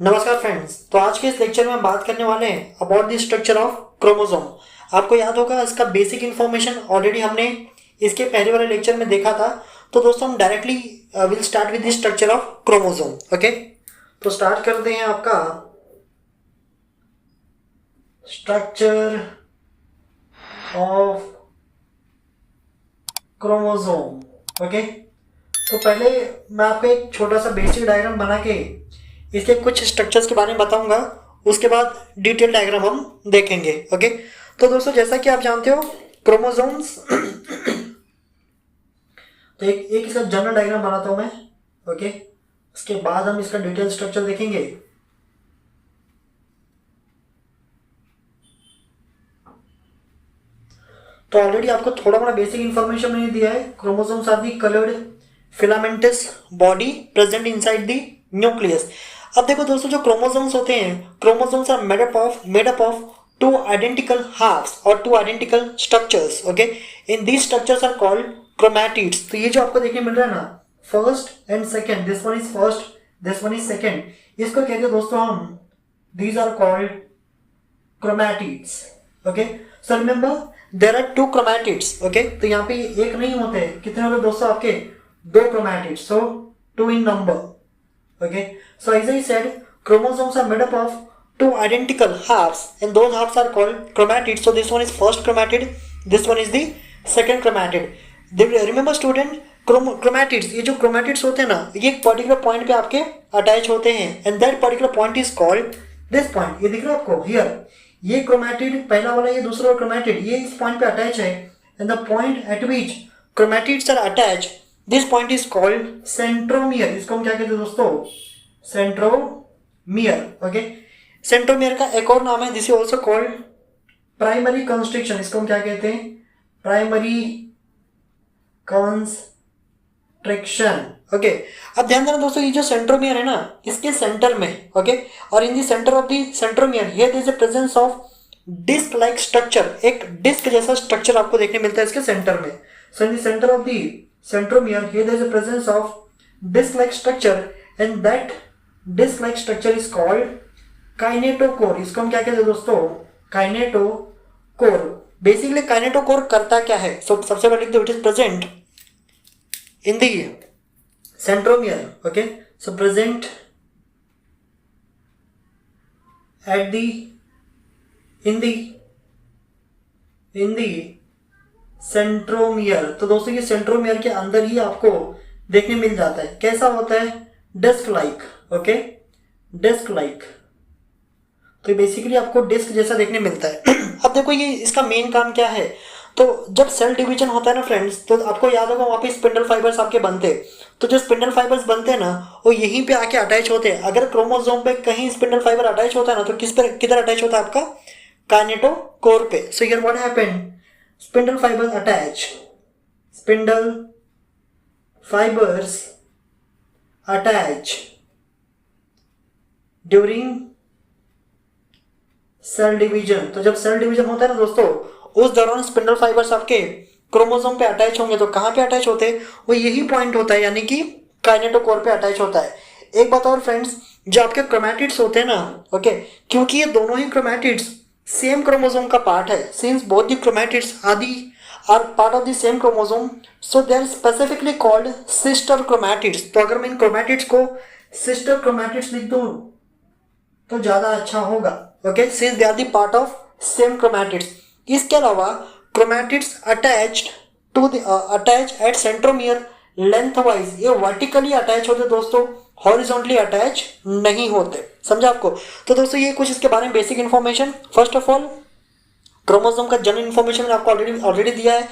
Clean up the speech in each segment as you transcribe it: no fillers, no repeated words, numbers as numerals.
नमस्कार फ्रेंड्स। तो आज के इस लेक्चर में हम बात करने वाले हैं about the structure of chromosome. आपको याद होगा इसका बेसिक इन्फॉर्मेशन ऑलरेडी हमने इसके पहले वाले लेक्चर में देखा था। तो दोस्तों हम directly will start with the structure of chromosome. Okay, तो स्टार्ट करते हैं आपका स्ट्रक्चर ऑफ क्रोमोसोम। ओके, तो पहले मैं आपको एक छोटा सा बेसिक डायग्राम बना के इसके कुछ स्ट्रक्चर्स के बारे में बताऊंगा, उसके बाद डिटेल डायग्राम हम देखेंगे। ओके, तो दोस्तों जैसा कि आप जानते हो क्रोमोसोम्स तो एक इसका जनरल डायग्राम बनाता हूं मैं। ओके, उसके बाद हम इसका डिटेल स्ट्रक्चर देखेंगे। तो ऑलरेडी आपको थोड़ा मोड़ा बेसिक इंफॉर्मेशन मैंने दिया है। Chromosomes are the coloured filamentous body present inside the nucleus. अब देखो दोस्तों, जो क्रोमोसोम्स होते हैं, chromosomes are made up of two identical halves और two identical structures. Okay, in these structures are called chromatids. तो ये जो आपको देखने मिल रहा है ना, first and second, this one is first, this one is second, इसको कहते हैं दोस्तों हम, these are called chromatids. Okay, so remember there are two chromatids. Okay, तो यहाँ पे एक नहीं होते, कितने होते दोस्तों आपके? दो chromatids, so two in number. Okay, so as I said, chromosomes are made up of two identical halves, and those halves are called chromatids. So this one is first chromatid, this one is the second chromatid. Remember student, chromatids, ये जो chromatids होते हैं ना, ये एक particular point पे आपके attach होते हैं, and that particular point is called this point. ये दिख रहा है आपको here? ये chromatid पहला वाला, ये दूसरा chromatid, ये इस point पे attach है, and the point at which chromatids are attached, this point is called centromere. इसको हम क्या कहते हैं दोस्तों? सेंट्रोमियर। ओके, सेंट्रोमियर का एक और नाम है, this is also called primary constriction. इसको हम क्या कहते हैं? Primary constriction. ओके, अब ध्यान देना दोस्तों, ये जो सेंट्रोमियर है ना, इसके सेंटर में, ओके, और in the centre of the centromere here is the presence of disc like structure. एक डिस्क जैसा स्ट्रक्चर आपको देखने मिलता है इसके सेंटर में। So in the centre of the centromere here there is a presence of disc like structure, and that disc like structure is called kinetochore. इसको हम क्या कहते हैं दोस्तों? kinetochore। बेसिकली kinetochore करता क्या है? सबसे पहले लिख दो, it is present in the centromere। Okay, so present at the in the centromere. तो दोस्तों ये सेंट्रोमियर के अंदर ही आपको देखने मिल जाता है। कैसा होता है? Disc like. Okay, disc like, तो बेसिकली आपको डिस्क जैसा देखने मिलता है। अब देखो ये इसका मेन काम क्या है? तो जब सेल डिवीजन होता है ना फ्रेंड्स, तो आपको याद होगा वहां पे स्पिंडल फाइबर्स आपके बनते हैं। तो जो स्पिंडल फाइबर्स बनते हैं ना, वो यहीं पे आके अटैच होते हैं। अगर क्रोमोसोम पे कहीं स्पिंडल फाइबर अटैच होता है ना, तो किधर अटैच होता है? आपका काइनेटोकोर पे। So here what happened? Spindle fibers attach. Spindle fibers attach during cell division. तो जब सेल डिवीजन होता है ना दोस्तों, उस दौरान स्पिंडल फाइबर्स आपके क्रोमोसोम पे अटैच होंगे। तो कहाँ पे अटैच होते हैं? वो यही पॉइंट होता है, यानी कि काइनेटोकोर पे अटैच होता है। एक बात और फ्रेंड्स, जो आपके क्रोमैटिड्स होते हैं ना, ओके, क्योंकि ये दोनों ही क्रोमैटिड्स सेम क्रोमोसोम का पार्ट है, since both the chromatids are part of the same chromosome, so they are specifically called sister chromatids. तो अगर मैं इन क्रोमैटिड्स को सिस्टर क्रोमैटिड्स लिख दूं तो ज्यादा अच्छा होगा। Okay, since they are the part of same chromatids. इसके अलावा chromatids attach at centromere lengthwise, ये वर्टिकली अटैच होते दोस्तों, हॉरिजॉन्टली अटैच नहीं होते। समझा आपको? तो दोस्तों ये कुछ इसके बारे में basic information. First of all chromosome का जनरल इन्फॉर्मेशन मैंने आपको ऑलरेडी दिया है।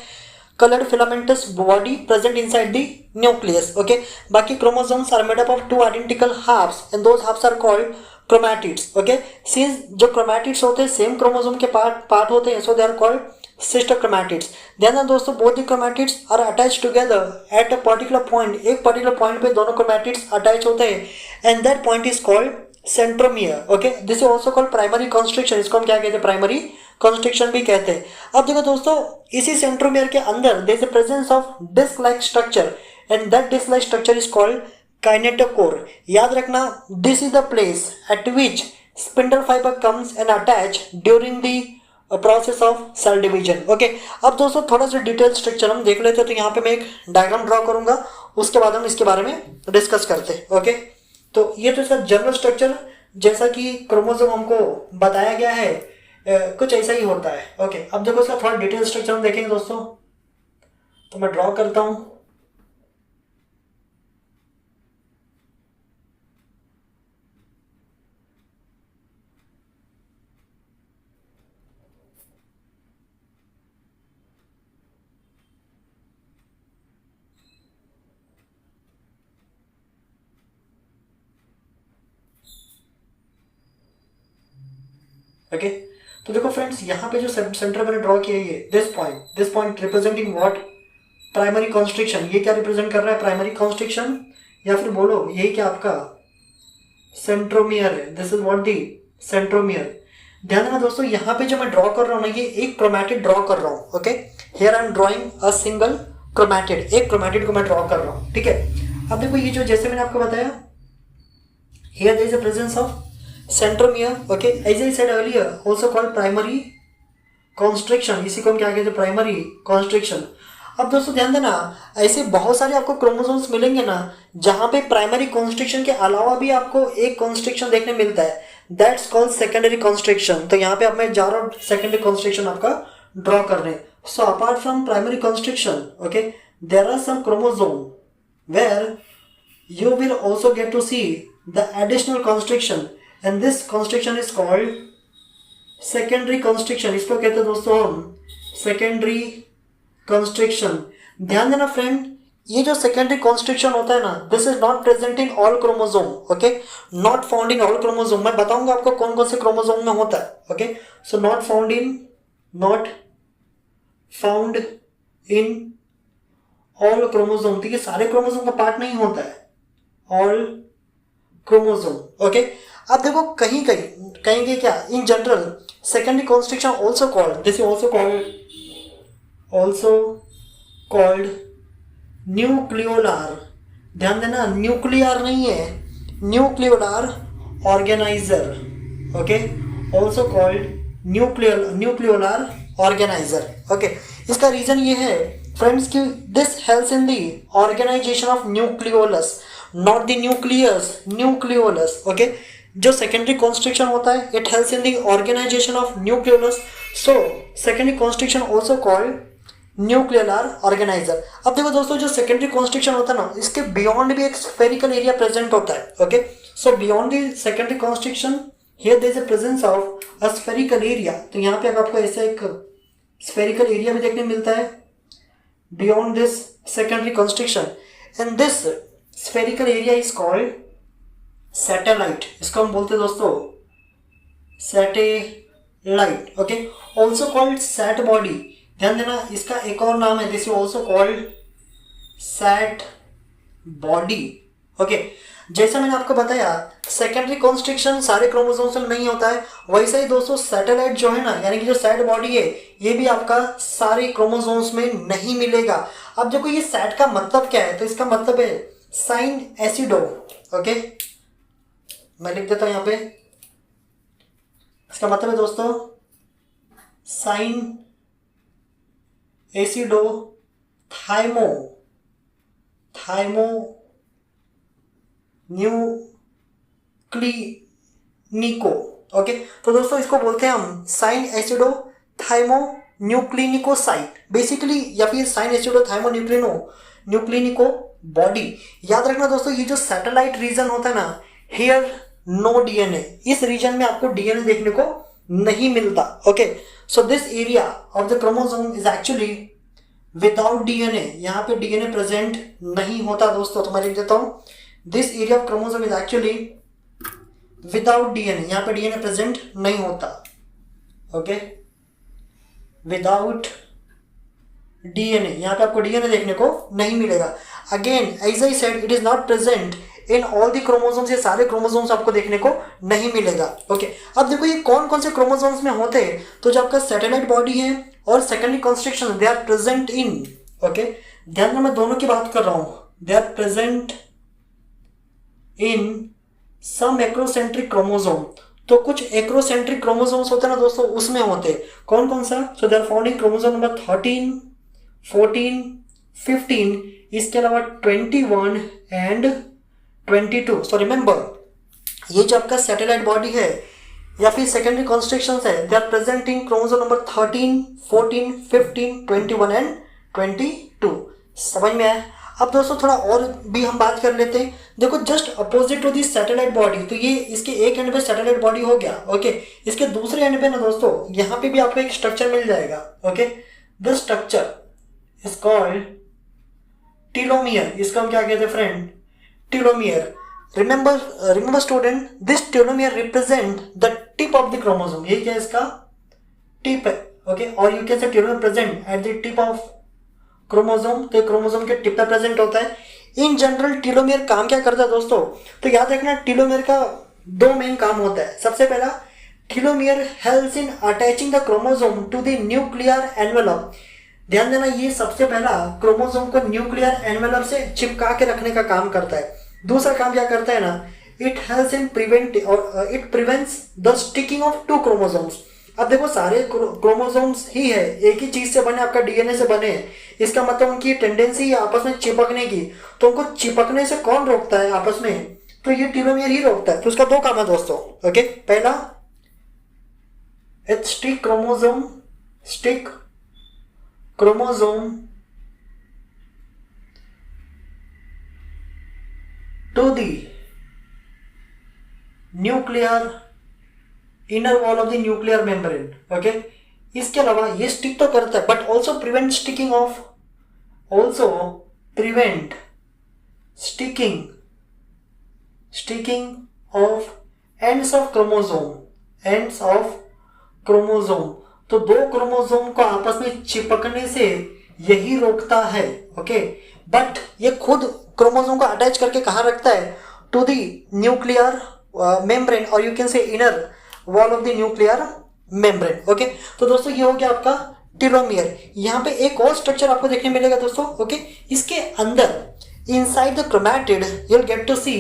Coloured filamentous body present inside the nucleus. Okay, बाकी chromosomes are made up of two identical halves, and those halves are called chromatids. Okay, since जो chromatids होते हैं same chromosome के पार्ट होते हैं, so they are called sister chromatids. ध्यान देना दोस्तों, both the chromatids are attached together at a particular point. एक particular point पे दोनों chromatids attach होते हैं, and that point is called centromere. Okay, this is also called primary constriction. इसको हम क्या कहते हैं? प्राइमरी कंस्ट्रिक्शन भी कहते हैं। अब देखो दोस्तों, इसी सेंट्रोमियर के अंदर there is a presence of disc like structure, and that disc like structure is called kinetochore. याद रखना, this is the place at which spindle fibre comes and attach during the process of cell division. Okay, अब दोस्तों थोड़ा सा detail structure हम देख लेते हैं। तो यहाँ पे मैं एक डायग्राम ड्रॉ करूंगा, उसके बाद हम इसके बारे में डिस्कस करते हैं। ओके, तो ये तो इसका जनरल स्ट्रक्चर जैसा कि क्रोमोसोम हमको बताया गया है कुछ ऐसा ही होता है। ओके, अब देखो इसका थोड़ा डिटेल स्ट्रक्चर हम देखेंगे दोस्तों। तो मैं ड्रॉ करता हूं। ओके, तो देखो फ्रेंड्स, यहाँ पे जो सेंटर मैंने ड्रॉ किया है, this point representing what, primary constriction. ये क्या रिप्रेजेंट कर रहा है? प्राइमरी कॉन्स्ट्रिक्शन, या फिर बोलो यही क्या आपका सेंट्रोमियर है। This is what the centromere. ध्यान देना दोस्तों, यहाँ पे जो मैं ड्रॉ कर रहा हूँ ना, ये एक क्रोमैटिड ड्रॉ कर रहा हूँ। Okay, here I am drawing a single chromatid, एक क्रोमैटिड को मैं ड्रॉ कर रहा हूँ। ठीक है, अब देखो ये जो जैसे मैंने आपको बताया, here there is a presence of centromere. Okay, as I said earlier, also called primary constriction, इसी को हम क्या कहते हैं? Primary constriction. अब दोस्तों ध्यान देना, ऐसे बहुत सारे आपको क्रोमोसोम्स मिलेंगे ना, जहां पे प्राइमरी कॉन्स्ट्रिक्शन के अलावा भी आपको एक कॉन्स्ट्रिक्शन देखने मिलता है, दैट्स कॉल्ड सेकेंडरी कॉन्स्ट्रिक्शन। तो यहाँ पे अब मैं जा रहा हूँ सेकेंडरी कॉन्स्ट्रिक्शन आपका ड्रॉ करने। So apart from primary constriction, okay, there are some chromosome where you will also get to see the additional constriction, and this constriction is called secondary constriction। इसको कहते हैं दोस्तों हम secondary constriction। ध्यान देना friend, ये जो secondary constriction होता है ना, this is not present in all chromosome, okay, not found in all chromosome। मैं बताऊंगा आपको कौन कौन से क्रोमोसोम में होता है। okay, so not found in all chromosome। तो ये सारे क्रोमोसोम का पार्ट नहीं होता है, ऑल क्रोमोसोम। ओके, अब देखो कहीं कहीं क्या, in general secondary constriction also called, this is also called nucleolar. ध्यान देना, न्यूक्लियर नहीं है, nucleolar organiser. Okay, also called nucleolar organiser. Okay, इसका रीजन ये है फ्रेंड्स कि this helps in the organisation of nucleolus, not the nucleolus. Okay, जो secondary constriction होता है, it helps in the organisation of nucleolus. So secondary constriction also called nucleolar organiser. अब देखो दोस्तों, जो सेकेंडरी कॉन्स्ट्रिक्शन होता है ना, इसके बियॉन्ड भी एक स्फेरिकल एरिया प्रेजेंट होता है। Okay, so beyond the secondary constriction, here there is a presence of a spherical area. तो यहाँ पे आपको ऐसा एक स्फेरिकल एरिया भी देखने मिलता है beyond this secondary constriction, and this spherical area is called satellite. इसको हम बोलते हैं दोस्तों satellite. Okay, also called sat body. ध्यान देना, इसका एक और नाम है, this is also called sat body. Okay, जैसा मैंने आपको बताया सेकेंडरी कॉन्स्ट्रिक्शन सारे क्रोमोसोम्स में नहीं होता है, वैसा ही दोस्तों सैटेलाइट जो है ना, यानी कि जो सैट बॉडी है, ये भी आपका सारे क्रोमोसोम्स में नहीं मिलेगा। अब देखो ये सैट का मतलब क्या है, तो इसका मतलब है साइन एसिडो। ओके, मैं लिख देता हूं यहां पे, इसका मतलब है दोस्तों साइन एसिडो थाइमो न्यूक्लिनिको। ओके, तो दोस्तों इसको बोलते हैं हम साइन एसिडो थाइमो न्यूक्लिनिकोसाइट बेसिकली, या फिर साइन एसिडो थाइमो न्यूक्लिनिको बॉडी। याद रखना दोस्तों, ये जो सैटेलाइट रीजन होता है ना, हियर नो डीएनए, इस रीजन में आपको डीएनए देखने को नहीं मिलता। Okay, so this area of the chromosome is actually without DNA, यहाँ पे डीएनए प्रेजेंट नहीं होता दोस्तों। तो मैं लिख देता हूं, this area of chromosome is actually without DNA, यहाँ पे डीएनए प्रेजेंट नहीं होता। ओके, विदाउट डीएनए, यहाँ पे आपको डीएनए देखने को नहीं मिलेगा। Again as I said, it is not present in all the chromosomes, ये सारे क्रोमोसोम्स आपको देखने को नहीं मिलेगा। ओके, अब देखो ये कौन कौन से क्रोमोसोम्स में होते हैं, तो जो आपका सैटेलाइट बॉडी है और secondary constriction, they are present in, okay, ध्यान में मैं दोनों की बात कर रहा हूं, they are present in some acrocentric chromosome. तो कुछ एक्रोसेंट्रिक क्रोमोसोम्स होते हैं ना दोस्तों, उसमें होते हैं। कौन कौन सा? So they are found in chromosome number 13, 14, 15, इसके अलावा 21 एंड 22। सो रिमेंबर, ये जो आपका सैटेलाइट बॉडी है या फिर सेकेंडरी कॉन्स्ट्रक्शंस है, they are present in chromosome number 13, 14, 15, 21 and 22। समझ में आया? अब दोस्तों थोड़ा और भी हम बात कर लेते हैं। देखो, just opposite to this satellite body, तो ये इसके एक एंड पे सैटेलाइट बॉडी हो गया, ओके। इसके दूसरे एंड पे ना दोस्तों, यहाँ पे भी आपको एक स्ट्रक्चर मिल जाएगा, okay. This structure is called telomere. इसका हम क्या कहते हैं friend? Telomere. remember student, this telomere represent the tip of the chromosome। ये क्या इसका टिप है, ओके। और यू कैन से telomere present at the tip of chromosome, तो क्रोमोसोम के टिप पे प्रेजेंट होता है। इन जनरल टीलोमियर काम क्या करता है दोस्तों? तो याद रखना, टीलोमियर का दो मेन काम होता है। सबसे पहला, telomere helps in attaching the chromosome to the nuclear envelope. ध्यान देना, ये सबसे पहला क्रोमोसोम को न्यूक्लियर एनवेलप से चिपका के रखने का काम करता है। दूसरा काम क्या करता है ना, it helps in it prevents the sticking of to chromosomes. अब देखो, सारे क्रोमोसोम्स ही है, एक ही चीज से बने, आपका डीएनए से बने हैं। इसका मतलब उनकी टेंडेंसी है आपस में चिपकने की। तो उनको चिपकने से कौन रोकता है आपस में? तो ये टीलोमियर ही रोकता है। तो उसका दो काम है दोस्तों, ओके। पहला, it stick chromosome to the nuclear inner wall of the nuclear membrane, okay। इसके अलावा ये स्टिक तो करता है, but also prevent sticking of ends of chromosome. तो दो क्रोमोसोम को आपस में चिपकने से यही रोकता है, ओके। बट ये खुद क्रोमोसोम को अटैच करके कहाँ रखता है? टू द न्यूक्लियर मेम्ब्रेन, और यू कैन से inner wall of the nuclear membrane, okay. तो दोस्तों ये हो गया आपका टीलोमियर। यहाँ पे एक और स्ट्रक्चर आपको देखने मिलेगा दोस्तों, ओके। इसके अंदर inside the chromatid you will get to see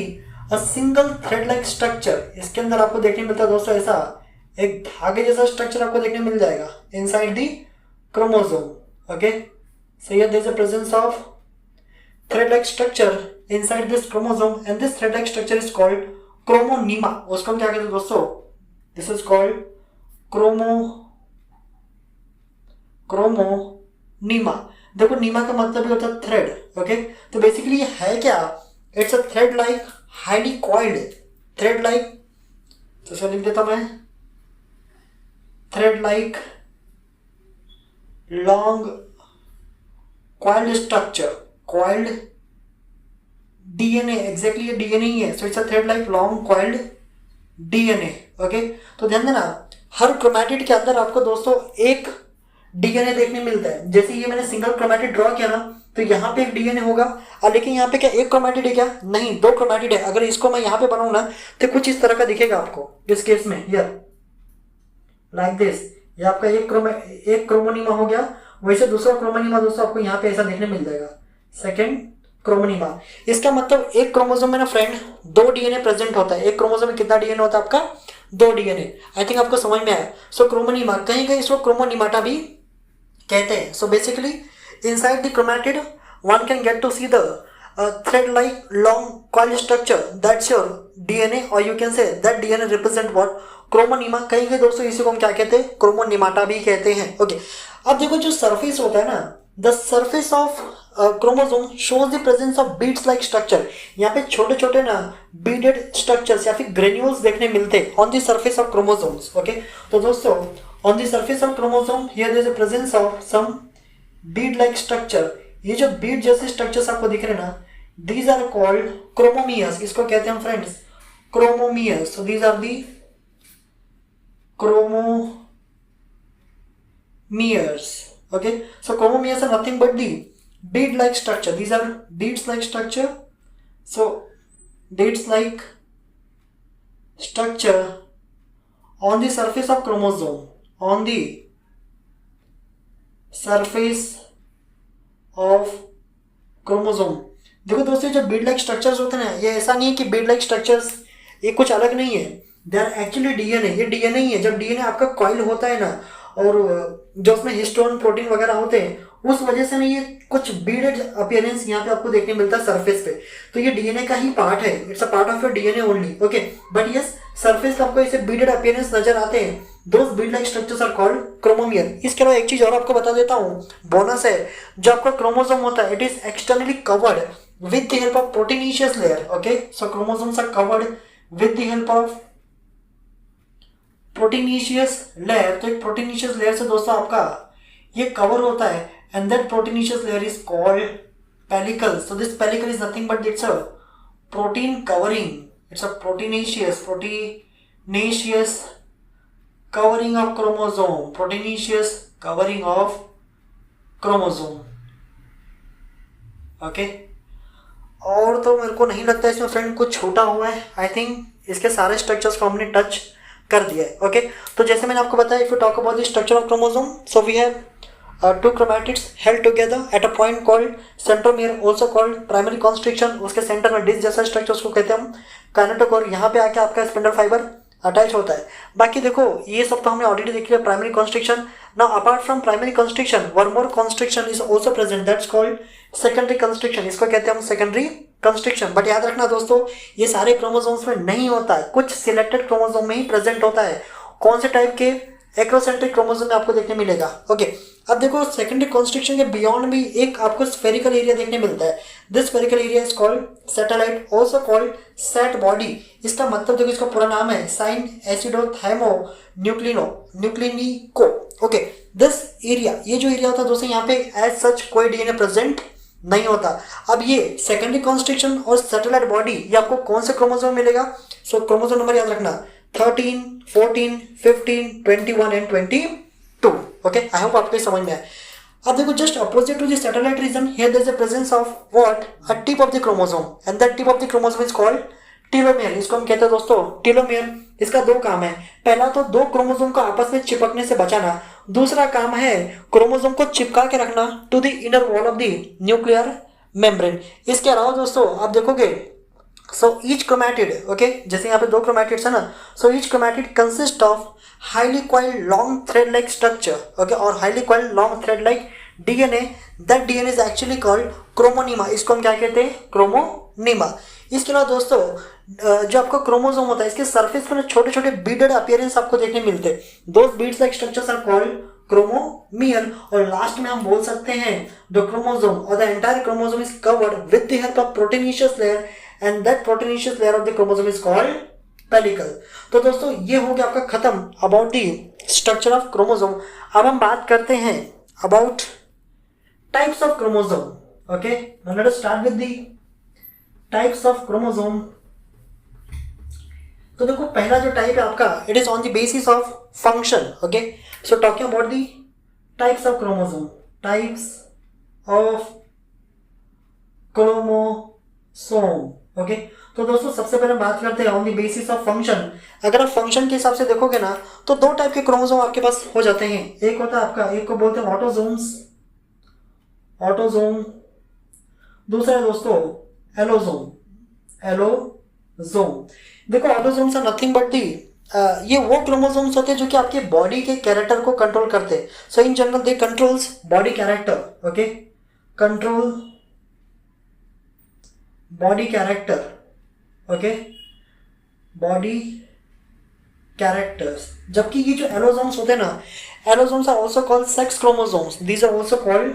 a single thread like structure. इसके अंदर आपको देखने मिलता है दोस्तों, ऐसा एक धागे जैसा स्ट्रक्चर आपको देखने मिल जाएगा inside the chromosome, okay. So here there is a presence of thread-like structure inside this chromosome, and this thread-like structure is called chromonema। उसको हम क्या कहते हैं दोस्तों? This is called chromonema। देखो, नीमा का मतलब भी होता है थ्रेड, ओके। तो बेसिकली ये है क्या? It's a thread like highly coiled, thread like, तो इसको लिख देता मैं, thread like long coiled structure, coiled DNA. Exactly ये डीएनए ही है। So it's a thread like long coiled DNA, okay. तो ध्यान देना, हर क्रोमैटिड के अंदर आपको दोस्तों एक डीएनए देखने मिलता है। जैसे ये मैंने सिंगल क्रोमैटिड ड्रॉ किया ना, तो यहाँ पे एक डीएनए होगा। और लेकिन यहाँ पे क्या एक क्रोमैटिड है क्या? नहीं, दो क्रोमैटिड है। अगर इसको मैं यहाँ पे बनाऊँ ना, तो कुछ इस तरह का दिखेगा आपको इस केस में, यार लाइक दिस। ये आपका एक क्रोमोनीमा हो गया। वैसे दूसरा क्रोमोनीमा दोस्तों आपको यहाँ पे ऐसा देखने मिल जाएगा, सेकेंड क्रोमोनीमा। इसका मतलब एक क्रोमोसोम में ना फ्रेंड दो डीएनए प्रेजेंट होता है। एक क्रोमोसोम में कितना डीएनए होता है आपका? दो डीएनए। आई थिंक आपको समझ में आया। सो क्रोमोनीमा, कहीं कहीं इसको क्रोमोनीमाटा भी कहते हैं। सो basically inside the chromatid one can get to see the thread like long coil structure, that's your DNA, और you can say that DNA represent what? Chromonema. कहीं कहीं दोस्तों इसी को हम क्या कहते हैं? क्रोमोनीमाटा भी कहते हैं, ओके। अब देखो, जो सरफेस होता है ना, the surface of chromosome shows the presence of beads like structure. यहाँ पे छोटे छोटे ना बीडेड स्ट्रक्चर्स या फिर ग्रेन्यूल्स देखने मिलते हैं on the surface of chromosomes, okay. तो दोस्तों on the surface of chromosome here there is a presence of some bead like structure. ये जो बीड जैसे स्ट्रक्चर्स आपको दिख रहे हैं ना, दीज आर कॉल्ड क्रोमोमियर्स। इसको कहते हैं हम friends chromomeres. So these are the chromomeres, okay। So chromomeres are nothing but the bead like structure. These are beads like structure. So beads like structure on the surface of chromosome, on the surface of chromosome. देखो दोस्तों जो Beed like structures होते हैं ना, ये ऐसा नहीं है कि बीड लाइक स्ट्रक्चर्स ये कुछ अलग नहीं है, दे आर एक्चुअली डीएनए। ये डीएनए ही है। जब डीएनए आपका कॉइल होता है ना, और जो उसमें हिस्टोन प्रोटीन वगैरह होते हैं, उस वजह से ना ये कुछ बीडेड अपीयरेंस यहाँ पे आपको देखने मिलता है सरफेस पे। तो ये डीएनए का ही पार्ट है, it's a part of your DNA only, okay. But yes, surface पे आपको ऐसे बीडेड अपीयरेंस नजर आते हैं, those bead like structures are called chromomere. इसके अलावा एक चीज और आपको बता देता हूँ, बोनस है, जो आपका क्रोमोसोम होता है, it is externally covered with the help of proteinaceous layer, okay? So chromosomes are covered with the help of proteinaceous layer। तो एक proteinaceous layer से दोस्तों आपका ये कवर होता है, and that proteinaceous layer is called pellicle। So this pellicle is nothing but it's a protein covering, it's a proteinaceous covering of chromosome, proteinaceous covering of chromosome, okay? और तो मेरे को नहीं लगता इसमें फ्रेंड कुछ छूटा हुआ है। आई थिंक इसके सारे स्ट्रक्चर्स को हमने टच कर दिया है, ओके। तो जैसे मैंने आपको बताया, if you talk about the structure of chromosome, so we have two chromatids held together at a point called centromere, also called primary constriction. उसके सेंटर में डिस्क जैसा स्ट्रक्चर उसको कहते हैं हम काइनेटोकोर। यहाँ पे आके आपका स्पिंडल फाइबर अटैच होता है। बाकी देखो ये सब तो हमने ऑलरेडी देख लिया, primary constriction. Now apart from primary constriction, one more constriction is also present, that's called secondary constriction. इसको कहते हैं हम सेकेंडरी कंस्ट्रिक्शन। बट याद रखना दोस्तों, ये सारे क्रोमोसोम्स में नहीं होता है, कुछ सिलेक्टेड क्रोमोसोम में ही प्रेजेंट होता है। कौन से टाइप के? एक्रोसेंट्रिक क्रोमोसोम में आपको देखने मिलेगा, ओके। अब देखो सेकेंडरी कंस्ट्रिक्शन के बियॉन्ड भी एक आपको स्फेरिकल एरिया देखने मिलता है। This spherical area is called satellite, also called sat body. इसका मतलब देखो, इसका पूरा नाम है साइन एसिडोथाइमो न्यूक्लिनिको, ओके। दिस एरिया, ये जो एरिया होता है दोस्तों, यहाँ पे एज सच कोई डीएनए प्रेजेंट नहीं होता। अब ये सेकेंडरी कॉन्स्ट्रिक्शन और सैटेलाइट बॉडी, ये आपको कौन से क्रोमोसोम मिलेगा? सो क्रोमोसोम नंबर याद रखना 13, 14, 15, 21 एंड 22, ओके। आई होप आपको समझ में आए। अब देखो, just opposite to the satellite region, here there is a presence of what? A tip of the chromosome, and that tip of the chromosome is called telomere. इसको हम कहते हैं दोस्तों टीलोमियर। इसका दो काम है, पहला तो दो क्रोमोसोम को आपस में चिपकने से बचाना, दूसरा काम है क्रोमोसोम को चिपका के रखना to the inner wall of the nuclear membrane. इसके अलावा दोस्तों आप देखोगे, सो ईच क्रोमैटिड, ओके, जैसे यहाँ पे दो क्रोमैटिड्स है ना, so each chromatid consist of highly coiled long thread like structure, okay, और highly coiled long thread like DNA. That DNA is actually called chromonema. इसको हम क्या कहते हैं? क्रोमोनीमा। इसके अलावा दोस्तों जो आपका क्रोमोसोम होता है, इसके सरफेस पर छोटे छोटे बीडेड अपीयरेंस आपको देखने मिलते हैं। Those beads like structures are called chromomere. और लास्ट में हम बोल सकते हैं द क्रोमोसोम और the entire chromosome is covered with the help of proteinaceous layer, and that proteinaceous layer of the chromosome is called pellicle. तो दोस्तों ये हो गया आपका खत्म about the structure of chromosome. अब हम बात करते हैं about types of chromosome, okay. Now let us start with the types of chromosome. तो देखो पहला जो टाइप है आपका, it is on the basis of function, okay. So talking about the types of chromosome, types of chromosome, okay. तो दोस्तों सबसे पहले बात करते हैं on the basis of function. अगर आप फंक्शन के हिसाब से देखोगे ना, तो दो टाइप के क्रोमोसोम आपके पास हो जाते हैं। एक होता है आपका, एक को बोलते हैं ऑटोसोम्स, ऑटोसोम। दूसरा है दोस्तों एलोसोम, एलोसोम। देखो autosomes are nothing but the, ये वो क्रोमोसोम्स होते हैं जो कि आपके बॉडी के कैरेक्टर को कंट्रोल करते हैं। So in general they controls body character, okay, control body character, okay, body characters. जबकि ये जो एलोसोम्स होते हैं ना, allosomes are also called sex chromosomes, these are also called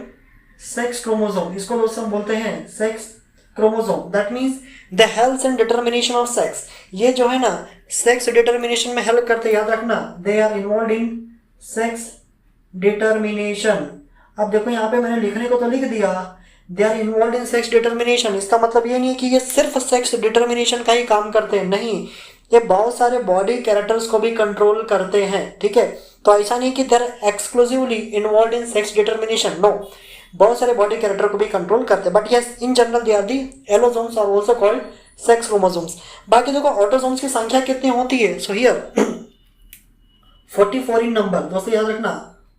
sex chromosome. इसको दोस्तों हम बोलते हैं sex chromosome. That means the help and determination of sex. ये जो है ना सेक्स डिटर्मिनेशन में हेल्प करते, याद रखना, they are involve in sex determination. अब देखो यहाँ पे मैंने लिखने को तो लिख दिया, they are involve in sex determination. इसका मतलब ये नहीं है कि ये सिर्फ सेक्स डिटर्मिनेशन का ही काम करते हैं, नहीं, ये बहुत सारे बॉडी कैरेक्टर्स को भी कंट्रोल करते हैं, ठीक है। तो ऐसा नहीं कि they are exclusively involve in sex determination, no, बहुत सारे बॉडी कैरेक्टर को भी कंट्रोल करते हैं। But yes, in general they are the allosomes are also called sex chromosomes. बाकी देखो ऑटोसोम्स की संख्या कितनी होती है? सो हियर 44 इन नंबर, दोस्तों याद रखना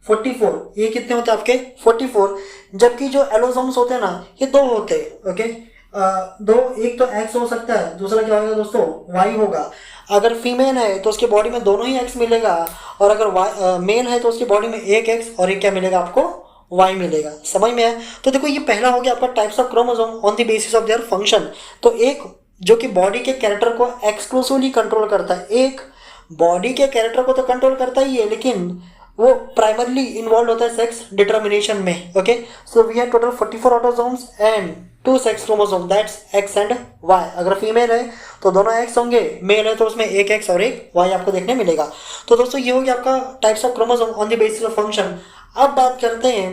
44। ये कितने होते हैं आपके? 44। जबकि जो एलोसोम्स होते हैं ना, ये दो होते हैं, ओके। दो, एक तो एक्स हो सकता है, दूसरा क्या होगा दोस्तों वाई होगा। अगर फीमेल है तो उसकी बॉडी में दोनों ही एक्स मिलेगा, और अगर मेल है तो उसकी बॉडी में एक एक्स और एक क्या मिलेगा आपको, वाई मिलेगा। समझ में आया? तो देखो ये पहला हो गया आपका types of chromosome on the basis of their function. तो एक जो कि बॉडी के कैरेक्टर को एक्सक्लूसिवली कंट्रोल करता है, एक बॉडी के कैरेक्टर को तो कंट्रोल करता ही है लेकिन वो प्राइमरली इन्वॉल्व होता है सेक्स डिटर्मिनेशन में। Okay, so we have total 44 autosomes and 2 sex chromosome, that's X and Y. अगर फीमेल है तो दोनों एक्स होंगे, मेल है तो उसमें एक एक्स और एक वाई आपको देखने मिलेगा। तो दोस्तों ये हो गया आपका types of chromosome on the basis of function. अब बात करते हैं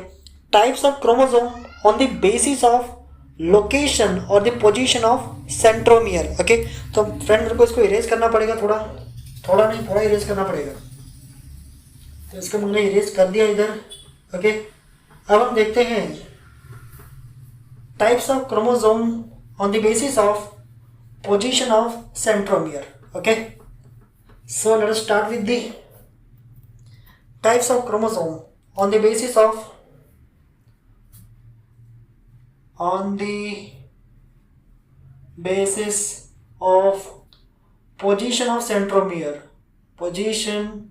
types of chromosome on the basis of location और the position of centromere. Okay, तो फ्रेंड मेरे को इसको इरेज करना पड़ेगा, थोड़ा नहीं पूरा इरेज करना पड़ेगा। तो इसको मैंने इरेज कर दिया इधर। ओके, अब हम देखते हैं types of chromosome on the basis of position of centromere. Okay, so let us start with the types of chromosome on the basis of position of centromere, position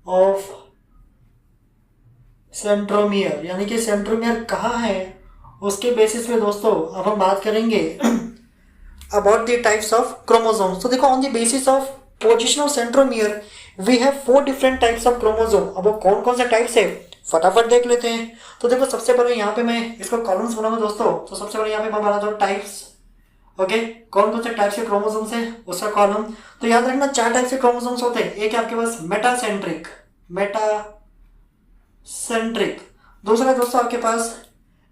of centromere यानी कि centromere कहाँ है उसके basis पे दोस्तों अब हम बात करेंगे about the types of chromosomes. तो देखो on the basis of position of centromere we have 4 different types of chromosome. अब वो कौन कौन से टाइप्स है फटाफट देख लेते हैं। तो देखो सबसे पहले यहाँ पे मैं इसको कॉलम्स बनाऊंगा दोस्तों। तो सबसे पहले यहाँ पे मैं बनाता हूँ टाइप्स। ओके, कौन कौन से टाइप्स के क्रोमोसोम्स है उसका कॉलम। तो याद रखना 4 टाइप्स के क्रोमोसोम्स होते हैं। एक है आपके पास मेटासेंट्रिक, दूसरा दोस्तों आपके पास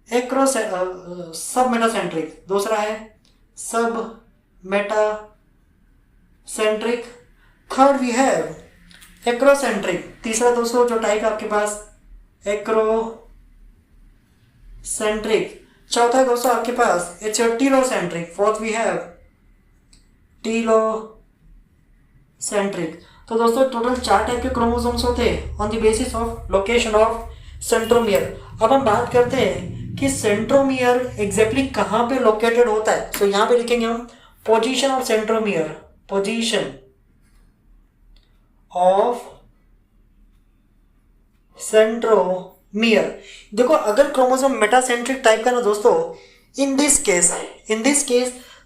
सब मेटासेंट्रिक, दूसरा है submetacentric, third we have acrocentric, तीसरा दोस्तों जो टाइप आपके पास एक्रोसेंट्रिक, चौथा है दोस्तों आपके पास it's telocentric, fourth we have telocentric. तो दोस्तों टोटल 4 टाइप के क्रोमोसोम्स होते हैं on the basis of location of centromere. अब हम बात करते हैं कि सेंट्रोमियर एग्जैक्टली कहाँ पे लोकेटेड होता है। तो यहाँ पे लिखेंगे हम position of centromere, position of centromere. देखो अगर क्रोमोसोम मेटासेंट्रिक टाइप का ना दोस्तों, in this case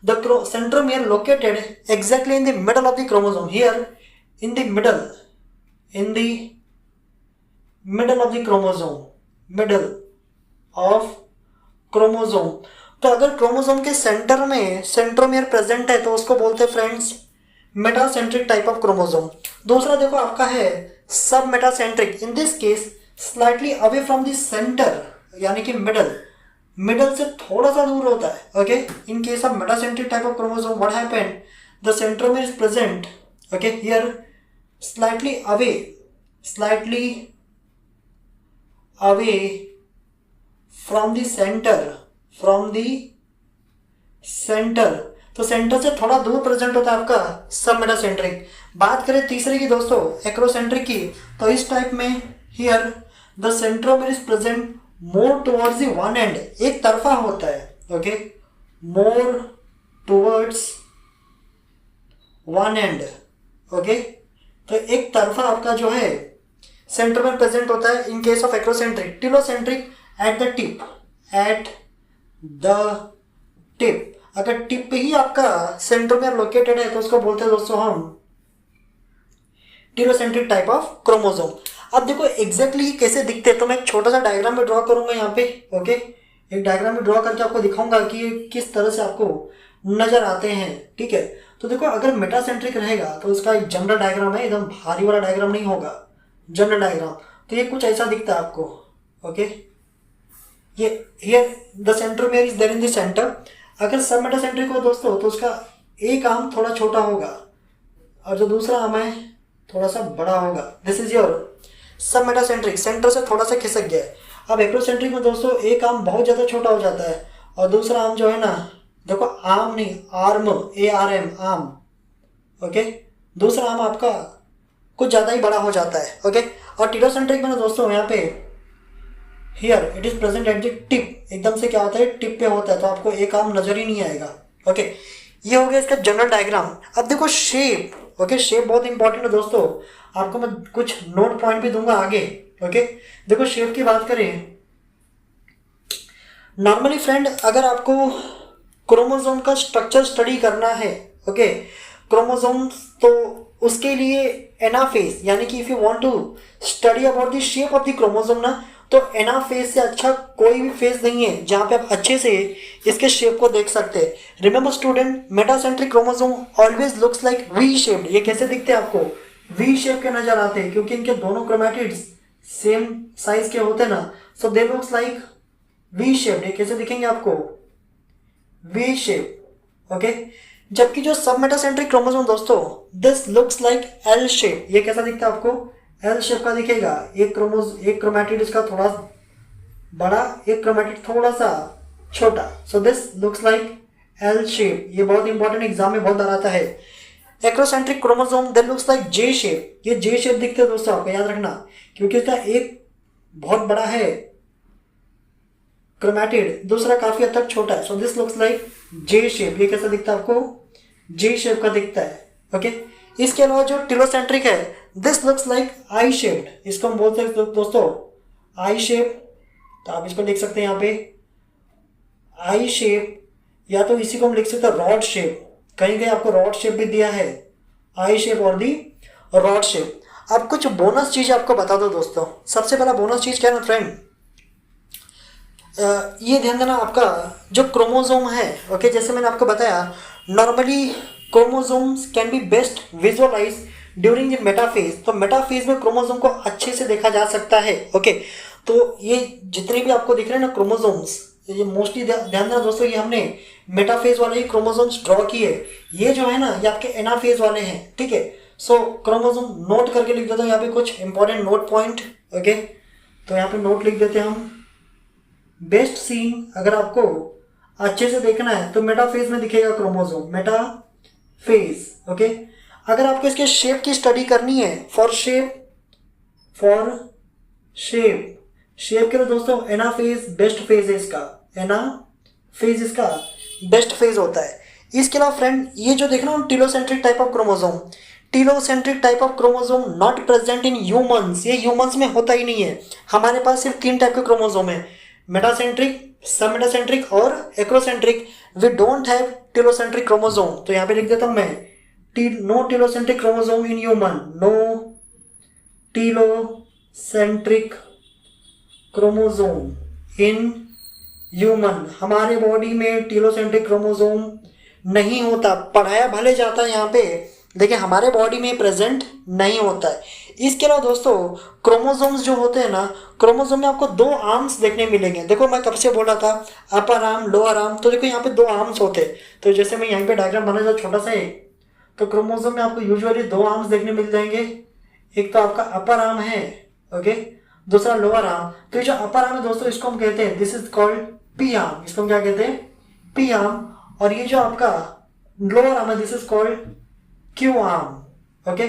the centromere located exactly in the middle of the chromosome, here in the middle of the chromosome। तो अगर क्रोमोसोम के सेंटर में centromere present है तो उसको बोलते हैं friends metacentric type of chromosome. दूसरा देखो आपका है सब metacentric, in this case slightly away from the centre यानी कि मिडल से थोड़ा सा दूर होता है। Okay, in case of metacentric type of chromosome what happened, the centromere is present okay here slightly away from the centre, तो centre से थोड़ा दूर प्रेजेंट होता है आपका सब मेटासेंट्रिक। बात करें तीसरे की दोस्तों एक्रोसेंट्रिक की, तो इस टाइप में here the centromere is present more towards the one and, एक तरफा होता है। Okay, more towards one and. Okay, तो एक तरफा आपका जो है सेंट्रोमियर प्रेजेंट होता है in case of acrocentric. Telocentric at the tip, अगर टिप पे ही आपका सेंट्रोमियर लोकेटेड है तो उसको बोलते हैं दोस्तों हम टीलोसेंट्रिक टाइप ऑफ क्रोमोसोम। अब देखो एग्जैक्टली कैसे दिखते हैं, तो मैं एक छोटा सा डायग्राम में ड्रॉ करूंगा यहाँ पे। ओके, एक डायग्राम में ड्रॉ करके आपको दिखाऊंगा कि ये किस तरह से आपको नजर आते हैं। ठीक है, तो देखो अगर मेटासेंट्रिक रहेगा तो उसका एक जनरल डायग्राम है, एकदम भारी वाला डायग्राम नहीं होगा, जनरल डायग्राम। तो ये कुछ ऐसा दिखता है आपको। ओके, ये the centromere is there in the centre. अगर सब मेटासेंट्रिक हो दोस्तों तो उसका एक आर्म थोड़ा छोटा होगा और जो दूसरा आर्म है थोड़ा सा बड़ा होगा। दिस इज योर सब मेटासेंट्रिक, सेंटर से थोड़ा सा खिसक गया है। अब एक्रोसेंट्रिक में दोस्तों एक आर्म बहुत ज़्यादा छोटा हो जाता है और दूसरा आर्म जो है ना, देखो आर्म नहीं आर्म, ARM आर्म। ओके, दूसरा आर्म आपका कुछ ज़्यादा ही बड़ा हो जाता है। ओके, और टीलोसेंट्रिक में ना दोस्तों यहाँ पे here it is present at the tip, एकदम से क्या होता है टिप पे होता है, तो आपको एक आर्म नजर ही नहीं आएगा। ओके, ये हो गया इसका जनरल डायग्राम। अब देखो शेप, ओके, शेप बहुत इंपॉर्टेंट है दोस्तों, आपको मैं कुछ नोट पॉइंट भी दूंगा आगे। ओके, देखो शेप की बात करें, नॉर्मली फ्रेंड अगर आपको क्रोमोसोम का स्ट्रक्चर स्टडी करना है, ओके, क्रोमोसोम्स, तो उसके लिए एनाफेज, यानी कि if you want to study about the shape of the chromosome ना, तो एनाफेज से अच्छा कोई भी फेज नहीं है जहां पे आप अच्छे से इसके शेप को देख सकते हैं। Remember student, metacentric chromosome always looks like V shaped. ये कैसे दिखते हैं आपको? वी शेप के नजर आते हैं, क्योंकि इनके दोनों क्रोमैटिड्स सेम साइज के होते हैं ना, सो दे लुक्स लाइक वी शेप्ड। ये कैसे दिखेंगे आपको? V shape. ओके, जबकि जो सब मेटासेंट्रिक क्रोमोसोम दोस्तों, this looks like L shape. ये कैसा दिखता है आपको? एल शेप का दिखेगा। एक क्रोमैटिड इसका थोड़ा बड़ा, एक क्रोमैटिड थोड़ा सा छोटा, so this looks like L shape. ये बहुत इंपॉर्टेंट एग्जाम में बहुत बार आता है। एक्रोसेंट्रिक क्रोमोसोम दे लुक्स लाइक जे शेप। ये जे शेप दिखते हैं दोस्तों, आपको याद रखना, क्योंकि इसका एक बहुत बड़ा है क्रोमैटिड, दूसरा काफी हद तक छोटा है, so this looks like J shape. ये कैसा दिखता है आपको? जे शेप का दिखता है। ओके, इसके अलावा जो टिलोसेंट्रिक है, this looks like I shaped. इसको हम बोलते हैं दोस्तों आई शेप, तो आप इसको लिख सकते हैं यहाँ पे आई शेप, या तो इसी को हम लिख सकते हैं रॉड शेप। कहीं कहीं आपको रॉड शेप भी दिया है, आई शेप और दी रॉड शेप। अब कुछ बोनस चीज आपको बता दो दोस्तों। सबसे पहला बोनस चीज क्या है ना फ्रेंड, ये ध्यान देना, आपका जो क्रोमोसोम है, ओके, जैसे मैंने आपको बताया, normally chromosomes can be best visualize during the metaphase. तो मेटाफेज में क्रोमोसोम को अच्छे से देखा जा सकता है। ओके, तो ये जितने भी आपको दिख रहे हैं ना क्रोमोसोम्स, ये मोस्टली ध्यान देना दोस्तों, ये हमने मेटाफेज वाले ही क्रोमोसोम्स ड्रॉ किए। ये जो है ना, ये आपके एनाफेज वाले हैं, ठीक है। सो क्रोमोसोम नोट करके लिख देता हूँ यहाँ पे कुछ इंपॉर्टेंट नोट पॉइंट। ओके, तो यहाँ पे नोट लिख देते हैं हम। बेस्ट सीन, अगर आपको अच्छे से देखना है तो मेटाफेज में दिखेगा क्रोमोसोम, मेटाफेज। ओके, अगर आपको इसके शेप की स्टडी करनी है, फॉर शेप के लिए दोस्तों एनाफेज बेस्ट फेज है इसका, एनाफेज इसका बेस्ट फेज होता है। इसके अलावा फ्रेंड, ये जो देखना telocentric type of chromosome, telocentric type of chromosome not present in humans. ये ह्यूमंस में होता ही नहीं है। हमारे पास सिर्फ 3 टाइप के क्रोमोसोम है, मेटासेंट्रिक, सब मेटासेंट्रिक और acrocentric. We don't have telocentric chromosome. तो यहाँ पे लिख देता हूँ मैं, no telocentric chromosome in human, no telocentric chromosome in human. हमारे बॉडी में टिलोसेंट्रिक क्रोमोसोम नहीं होता, पढ़ाया भले जाता है यहाँ पे, लेकिन हमारे बॉडी में प्रेजेंट नहीं होता है। इसके अलावा दोस्तों क्रोमोसोम्स जो होते हैं ना, क्रोमोसोम में आपको 2 आर्म्स देखने मिलेंगे। देखो मैं कब से बोला था, अपर आर्म लोअर आर्म, तो देखो यहाँ पे 2 आर्म्स होते हैं। तो जैसे मैं यहाँ पे डायग्राम बना जो छोटा सा है, तो क्रोमोसोम में आपको यूजुअली 2 आर्म्स देखने मिल जाएंगे। एक तो आपका अपर आर्म है, ओके, दूसरा लोअर आर्म। तो ये जो अपर आर्म है दोस्तों, इसको हम कहते हैं, this is called P arm. इसको हम क्या कहते हैं? P arm. और ये जो आपका लोअर आर्म है, this is called Q arm. Okay,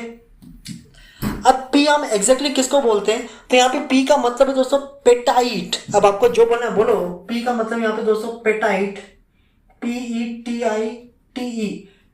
अब पी आर्म एग्जैक्टली किसको बोलते हैं? तो यहाँ पे पी का मतलब है दोस्तों पेटाइट। अब आपको जो बोलना है बोलो। पी का मतलब यहाँ पे दोस्तों पेटाइट, PETITE,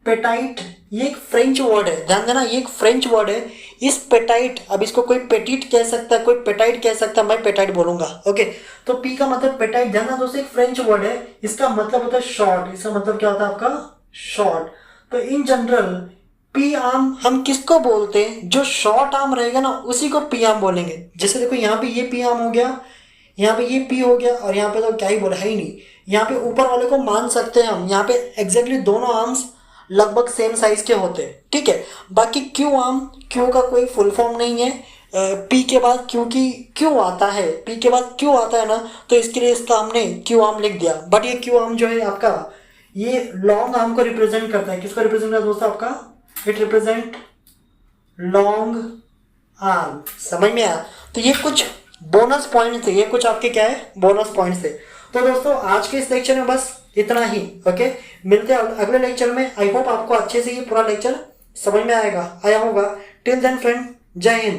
पेटाइट। ये एक फ्रेंच वर्ड है, ध्यान देना, ये एक फ्रेंच वर्ड है। इस पेटाइट, अब इसको कोई पेटिट कह सकता है, कोई पेटाइट कह सकता है, मैं पेटाइट बोलूंगा। ओके, तो पी का मतलब पेटाइट। ध्यान देना दोस्तों, एक फ्रेंच वर्ड है, इसका मतलब होता है शॉर्ट। इसका मतलब क्या होता है आपका? शॉर्ट। तो इन जनरल पी आर्म हम किसको बोलते हैं? जो शॉर्ट आर्म रहेगा ना, उसी को पी आर्म बोलेंगे। जैसे देखो यहाँ पे ये पी आर्म हो गया, यहाँ पे ये पी हो गया, और यहाँ पे तो क्या ही बोला है ही नहीं। यहाँ पे ऊपर वाले को मान सकते हैं हम, यहाँ पे एग्जैक्टली दोनों आर्म्स लगभग सेम साइज के होते हैं, ठीक है। बाकी क्यू आर्म, क्यू का कोई फुल फॉर्म नहीं है। पी के बाद क्यू की क्यू आता है, पी के बाद क्यू आता है ना, तो इसके लिए इसका हमने क्यू आर्म लिख दिया। बट ये क्यू आर्म जो है आपका, ये लॉन्ग आर्म को रिप्रेजेंट करता है। किसको रिप्रेजेंट करता है दोस्तों? आपका इट रिप्रेजेंट लॉन्ग आर्म। समझ में आया? तो ये कुछ बोनस पॉइंट थे, ये कुछ आपके क्या है? बोनस पॉइंट्स थे। तो दोस्तों आज के इस लेक्चर में बस इतना ही। ओके, मिलते हैं अगले लेक्चर में। आई होप आपको अच्छे से ये पूरा लेक्चर समझ में आया होगा। टिल देन फ्रेंड, जय हिंद।